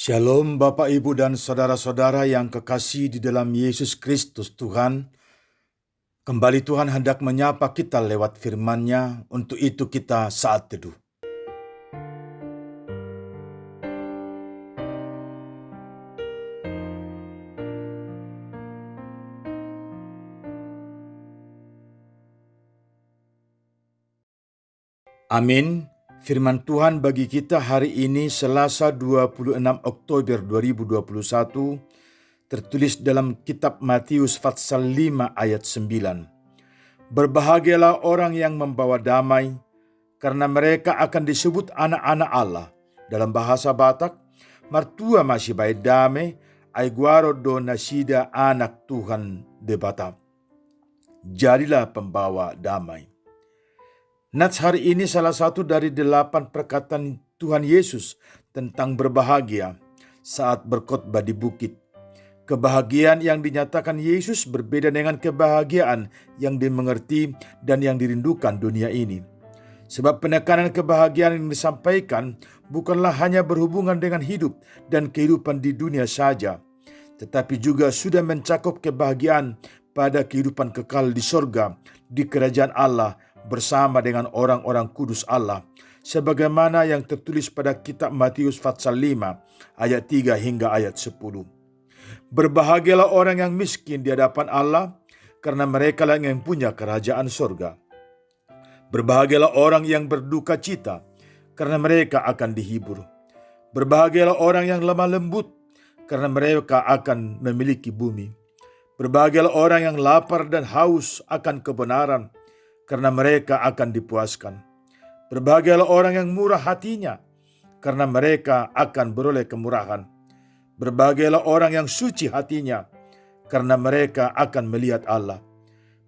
Shalom Bapak Ibu dan saudara-saudara yang kekasih di dalam Yesus Kristus Tuhan. Kembali Tuhan hendak menyapa kita lewat firman-Nya, untuk itu kita saat teduh. Amin. Firman Tuhan bagi kita hari ini Selasa 26 Oktober 2021 tertulis dalam kitab Matius pasal 5 ayat 9. Berbahagialah orang yang membawa damai, karena mereka akan disebut anak-anak Allah. Dalam bahasa Batak, martua masih baik damai, aiguaro do nasida anak Tuhan de Batak. Jadilah pembawa damai. Nats hari ini salah satu dari 8 perkataan Tuhan Yesus tentang berbahagia saat berkhotbah di bukit. Kebahagiaan yang dinyatakan Yesus berbeda dengan kebahagiaan yang dimengerti dan yang dirindukan dunia ini. Sebab penekanan kebahagiaan yang disampaikan bukanlah hanya berhubungan dengan hidup dan kehidupan di dunia saja, tetapi juga sudah mencakup kebahagiaan pada kehidupan kekal di sorga, di kerajaan Allah, bersama dengan orang-orang kudus Allah, sebagaimana yang tertulis pada kitab Matius pasal 5 ayat 3 hingga ayat 10. Berbahagialah orang yang miskin di hadapan Allah, karena mereka lah yang punya kerajaan sorga. Berbahagialah orang yang berduka cita, karena mereka akan dihibur. Berbahagialah orang yang lemah lembut, karena mereka akan memiliki bumi. Berbahagialah orang yang lapar dan haus akan kebenaran, karena mereka akan dipuaskan. Berbahagialah orang yang murah hatinya, karena mereka akan beroleh kemurahan. Berbahagialah orang yang suci hatinya, karena mereka akan melihat Allah.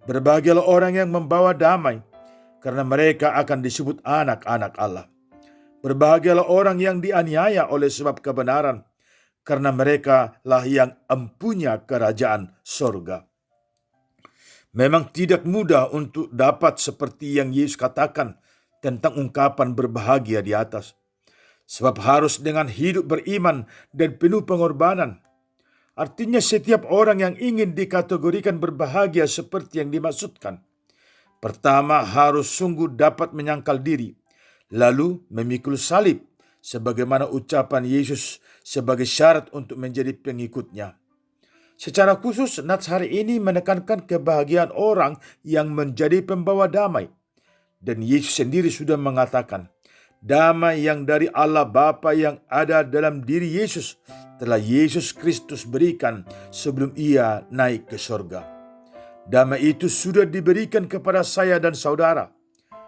Berbahagialah orang yang membawa damai, karena mereka akan disebut anak-anak Allah. Berbahagialah orang yang dianiaya oleh sebab kebenaran, karena mereka lah yang empunya kerajaan sorga. Memang tidak mudah untuk dapat seperti yang Yesus katakan tentang ungkapan berbahagia di atas. Sebab harus dengan hidup beriman dan penuh pengorbanan. Artinya setiap orang yang ingin dikategorikan berbahagia seperti yang dimaksudkan, pertama harus sungguh dapat menyangkal diri, lalu memikul salib, sebagaimana ucapan Yesus sebagai syarat untuk menjadi pengikutnya. Secara khusus, nats hari ini menekankan kebahagiaan orang yang menjadi pembawa damai. Dan Yesus sendiri sudah mengatakan, damai yang dari Allah Bapa yang ada dalam diri Yesus telah Yesus Kristus berikan sebelum ia naik ke sorga. Damai itu sudah diberikan kepada saya dan saudara,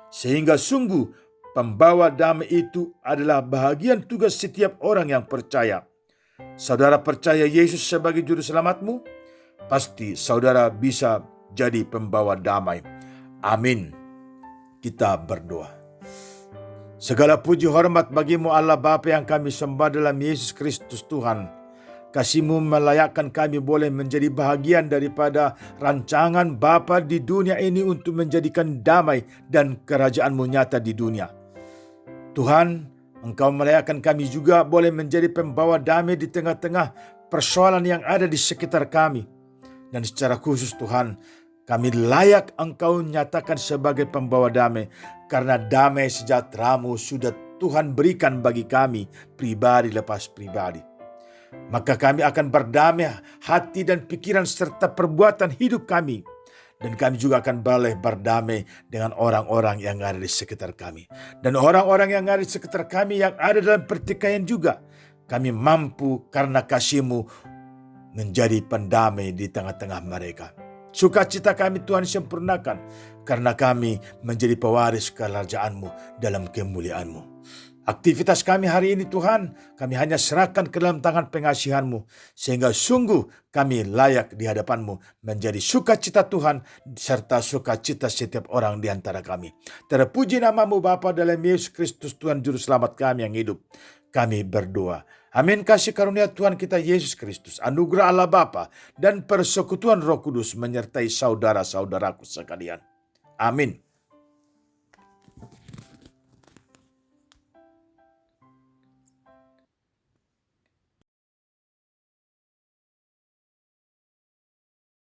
sehingga sungguh pembawa damai itu adalah bahagian tugas setiap orang yang percaya. Saudara percaya Yesus sebagai juru selamatmu? Pasti saudara bisa jadi pembawa damai. Amin. Kita berdoa. Segala puji hormat bagimu Allah Bapa yang kami sembah dalam Yesus Kristus Tuhan. Kasih-Mu melayakkan kami boleh menjadi bahagian daripada rancangan Bapa di dunia ini untuk menjadikan damai dan kerajaan-Mu nyata di dunia. Tuhan, Engkau melayakkan kami juga boleh menjadi pembawa damai di tengah-tengah persoalan yang ada di sekitar kami. Dan secara khusus Tuhan, kami layak Engkau nyatakan sebagai pembawa damai, karena damai sejahtera-Mu sudah Tuhan berikan bagi kami pribadi lepas pribadi. Maka kami akan berdamai hati dan pikiran serta perbuatan hidup kami. Dan kami juga akan boleh berdamai dengan orang-orang yang ada di sekitar kami. Dan orang-orang yang ada di sekitar kami yang ada dalam pertikaian juga. Kami mampu karena kasih-Mu menjadi pendamai di tengah-tengah mereka. Sukacita kami Tuhan sempurnakan, karena kami menjadi pewaris kerajaan-Mu dalam kemuliaan-Mu. Aktivitas kami hari ini Tuhan, kami hanya serahkan ke dalam tangan pengasihan-Mu, sehingga sungguh kami layak di hadapan-Mu menjadi sukacita Tuhan, serta sukacita setiap orang di antara kami. Terpuji nama-Mu Bapa dalam Yesus Kristus Tuhan Juru Selamat kami yang hidup. Kami berdoa. Amin. Kasih karunia Tuhan kita Yesus Kristus, anugerah Allah Bapa, dan persekutuan Roh Kudus menyertai saudara-saudaraku sekalian. Amin.